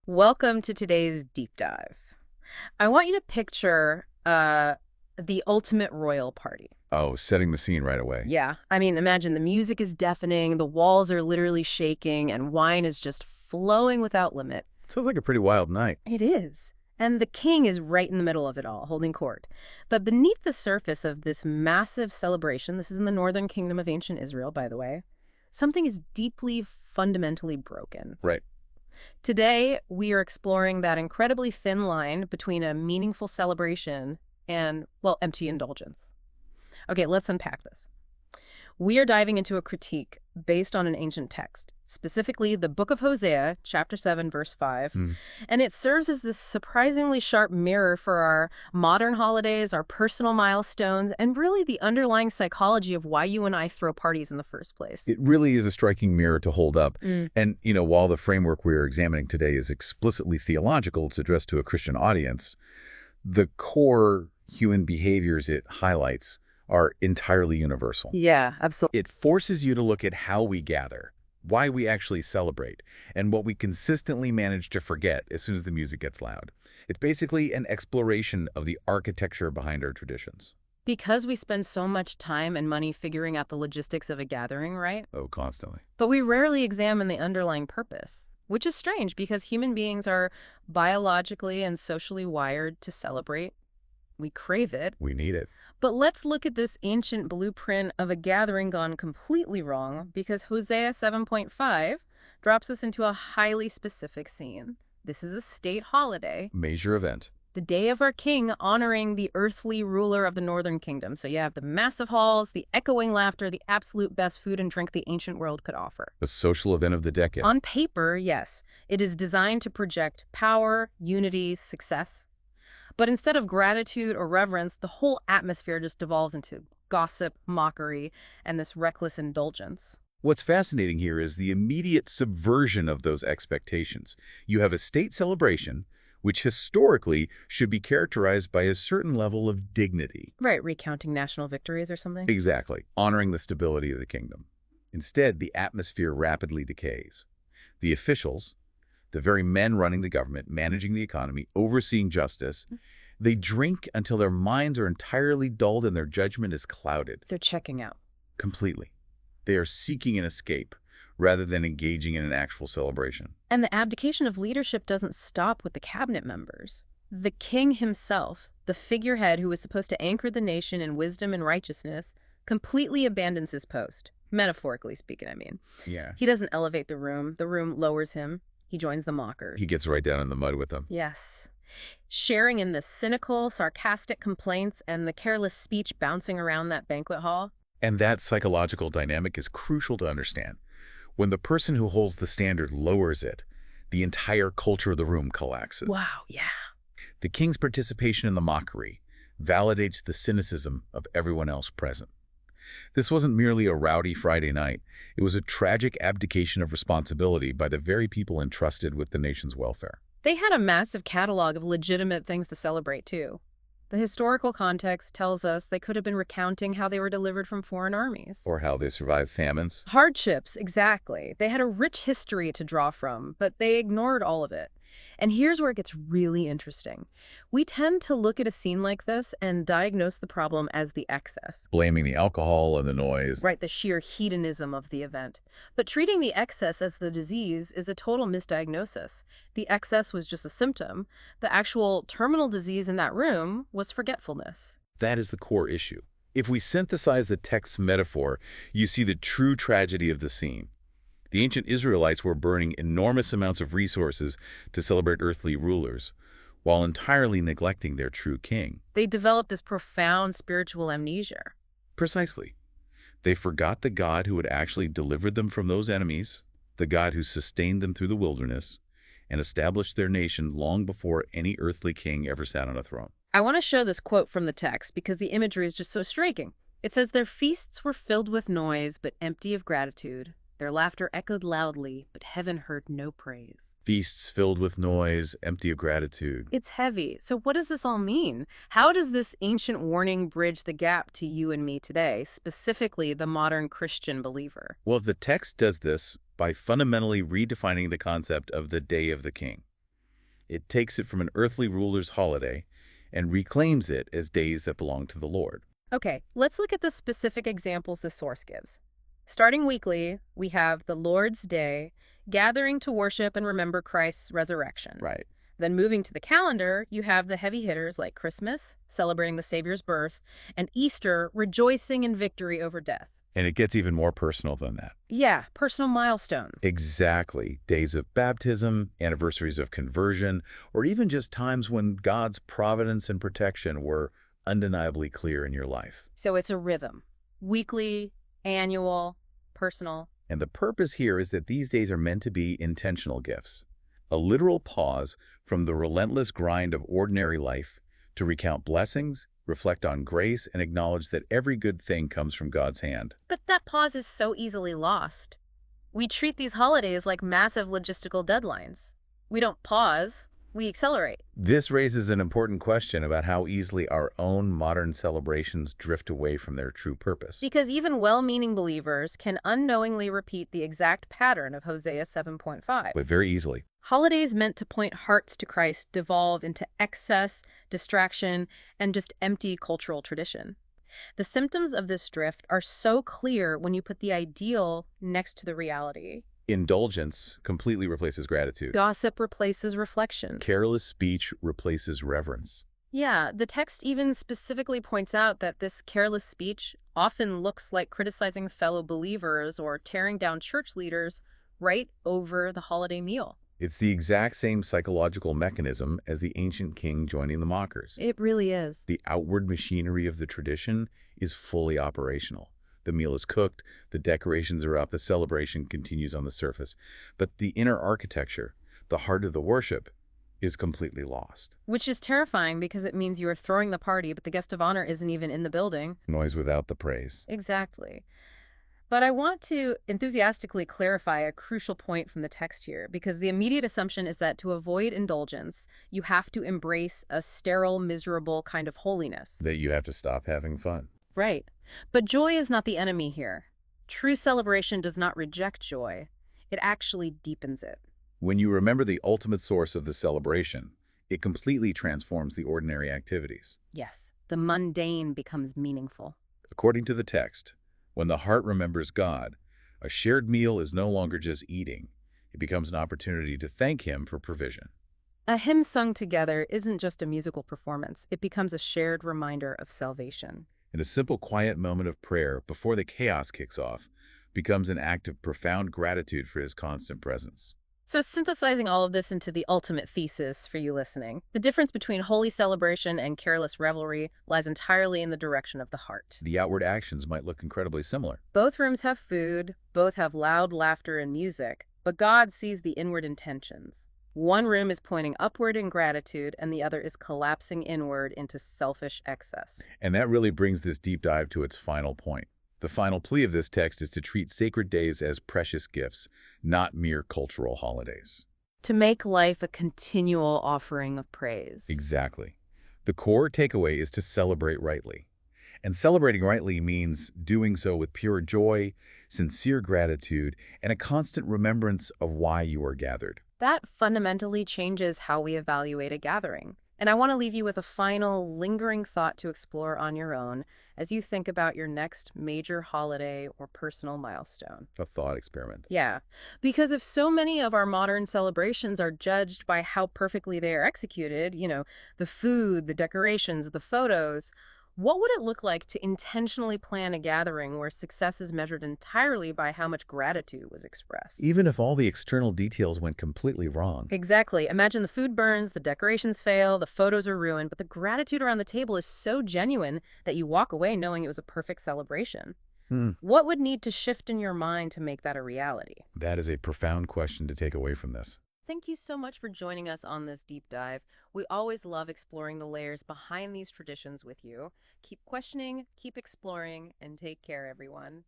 Welcome to today's deep dive. I want you to picture the ultimate royal party. Oh, setting the scene right away. Yeah, I mean, imagine the music is deafening, the walls are literally shaking, and wine is just flowing without limit. Sounds like a pretty wild night. It is. And the king is right in the middle of it all, holding court. But beneath the surface of this massive celebration, this is in the northern kingdom of ancient Israel, by the way, something is deeply, fundamentally broken. Right. Today, we are exploring that incredibly thin line between a meaningful celebration and, well, empty indulgence. Okay, let's unpack this. We are diving into a critique based on an ancient text, specifically the book of Hosea, chapter 7, verse 5. And it serves as this surprisingly sharp mirror for our modern holidays, our personal milestones, and really the underlying psychology of why you and I throw parties in the first place. It really is a striking mirror to hold up. And, while the framework we're examining today is explicitly theological, it's addressed to a Christian audience, the core human behaviors it highlights are entirely universal. Yeah, absolutely. It forces you to look at how we gather, why we actually celebrate, and what we consistently manage to forget as soon as the music gets loud. It's basically an exploration of the architecture behind our traditions. Because we spend so much time and money figuring out the logistics of a gathering, right? Oh, constantly. But we rarely examine the underlying purpose, which is strange because human beings are biologically and socially wired to celebrate. We crave it. We need it. But let's look at this ancient blueprint of a gathering gone completely wrong, because Hosea 7.5 drops us into a highly specific scene. This is a state holiday, Major event. the day of our king, honoring the earthly ruler of the northern kingdom. So you have the massive halls, the echoing laughter, the absolute best food and drink the ancient world could offer. The social event of the decade. On paper, yes, it is designed to project power, unity, success. But instead of gratitude or reverence, the whole atmosphere just devolves into gossip, mockery, and this reckless indulgence. What's fascinating here is the immediate subversion of those expectations. You have a state celebration, which historically should be characterized by a certain level of dignity. Right, recounting national victories or something? Exactly, honoring the stability of the kingdom. Instead, the atmosphere rapidly decays. The officials, the very men running the government, managing the economy, overseeing justice, they drink until their minds are entirely dulled and their judgment is clouded. They're checking out. Completely. They are seeking an escape rather than engaging in an actual celebration. And the abdication of leadership doesn't stop with the cabinet members. The king himself, the figurehead who was supposed to anchor the nation in wisdom and righteousness, completely abandons his post. Metaphorically speaking, I mean. Yeah. He doesn't elevate the room lowers him. He joins the mockers. He gets right down in the mud with them. Yes. Sharing in the cynical, sarcastic complaints and the careless speech bouncing around that banquet hall. And that psychological dynamic is crucial to understand. When the person who holds the standard lowers it, the entire culture of the room collapses. Wow, yeah. The king's participation in the mockery validates the cynicism of everyone else present. This wasn't merely a rowdy Friday night. It was a tragic abdication of responsibility by the very people entrusted with the nation's welfare. They had a massive catalog of legitimate things to celebrate, too. The historical context tells us they could have been recounting how they were delivered from foreign armies. Or how they survived famines. Hardships, exactly. They had a rich history to draw from, but they ignored all of it. And here's where it gets really interesting. We tend to look at a scene like this and diagnose the problem as the excess. Blaming the alcohol and the noise. Right, the sheer hedonism of the event. But treating the excess as the disease is a total misdiagnosis. The excess was just a symptom. The actual terminal disease in that room was forgetfulness. That is the core issue. If we synthesize the text's metaphor, you see the true tragedy of the scene. The ancient Israelites were burning enormous amounts of resources to celebrate earthly rulers, while entirely neglecting their true king. They developed this profound spiritual amnesia. Precisely. They forgot the God who had actually delivered them from those enemies, the God who sustained them through the wilderness, and established their nation long before any earthly king ever sat on a throne. I want to show this quote from the text because the imagery is just so striking. It says, "Their feasts were filled with noise, but empty of gratitude. Their laughter echoed loudly, but heaven heard no praise." Feasts filled with noise, empty of gratitude. It's heavy. So what does this all mean? How does this ancient warning bridge the gap to you and me today, specifically the modern Christian believer? Well, the text does this by fundamentally redefining the concept of the day of the king. It takes it from an earthly ruler's holiday and reclaims it as days that belong to the Lord. Okay, let's look at the specific examples the source gives. Starting weekly, we have the Lord's Day, gathering to worship and remember Christ's resurrection. Right. Then moving to the calendar, you have the heavy hitters like Christmas, celebrating the Savior's birth, and Easter, rejoicing in victory over death. And it gets even more personal than that. Yeah, personal milestones. Exactly. Days of baptism, anniversaries of conversion, or even just times when God's providence and protection were undeniably clear in your life. So it's a rhythm. Weekly, annual, personal. And the purpose here is that these days are meant to be intentional gifts. A literal pause from the relentless grind of ordinary life to recount blessings, reflect on grace, and acknowledge that every good thing comes from God's hand. But that pause is so easily lost. We treat these holidays like massive logistical deadlines. We don't pause, we accelerate. This raises an important question about how easily our own modern celebrations drift away from their true purpose. Because even well-meaning believers can unknowingly repeat the exact pattern of Hosea 7.5. But very easily. Holidays meant to point hearts to Christ devolve into excess, distraction, and just empty cultural tradition. The symptoms of this drift are so clear when you put the ideal next to the reality. Indulgence completely replaces gratitude. Gossip replaces reflection. Careless speech replaces reverence. Yeah, the text even specifically points out that this careless speech often looks like criticizing fellow believers or tearing down church leaders right over the holiday meal. It's the exact same psychological mechanism as the ancient king joining the mockers. It really is. The outward machinery of the tradition is fully operational. The meal is cooked, the decorations are up, the celebration continues on the surface. But the inner architecture, the heart of the worship, is completely lost. Which is terrifying because it means you are throwing the party, but the guest of honor isn't even in the building. Noise without the praise. Exactly. But I want to enthusiastically clarify a crucial point from the text here, because the immediate assumption is that to avoid indulgence, you have to embrace a sterile, miserable kind of holiness. That you have to stop having fun. Right. But joy is not the enemy here. True celebration does not reject joy. It actually deepens it. When you remember the ultimate source of the celebration, it completely transforms the ordinary activities. Yes, the mundane becomes meaningful. According to the text, when the heart remembers God, a shared meal is no longer just eating. It becomes an opportunity to thank Him for provision. A hymn sung together isn't just a musical performance. It becomes a shared reminder of salvation. And a simple, quiet moment of prayer before the chaos kicks off becomes an act of profound gratitude for His constant presence. So synthesizing all of this into the ultimate thesis for you listening, the difference between holy celebration and careless revelry lies entirely in the direction of the heart. The outward actions might look incredibly similar. Both rooms have food, both have loud laughter and music, but God sees the inward intentions. One room is pointing upward in gratitude, and the other is collapsing inward into selfish excess. And that really brings this deep dive to its final point. The final plea of this text is to treat sacred days as precious gifts, not mere cultural holidays. To make life a continual offering of praise. Exactly. The core takeaway is to celebrate rightly. And celebrating rightly means doing so with pure joy, sincere gratitude, and a constant remembrance of why you are gathered. That fundamentally changes how we evaluate a gathering. And I want to leave you with a final, lingering thought to explore on your own as you think about your next major holiday or personal milestone. A thought experiment. Yeah, because if so many of our modern celebrations are judged by how perfectly they are executed, the food, the decorations, the photos, what would it look like to intentionally plan a gathering where success is measured entirely by how much gratitude was expressed? Even if all the external details went completely wrong. Exactly. Imagine the food burns, the decorations fail, the photos are ruined, but the gratitude around the table is so genuine that you walk away knowing it was a perfect celebration. What would need to shift in your mind to make that a reality? That is a profound question to take away from this. Thank you so much for joining us on this deep dive. We always love exploring the layers behind these traditions with you. Keep questioning, keep exploring, and take care, everyone.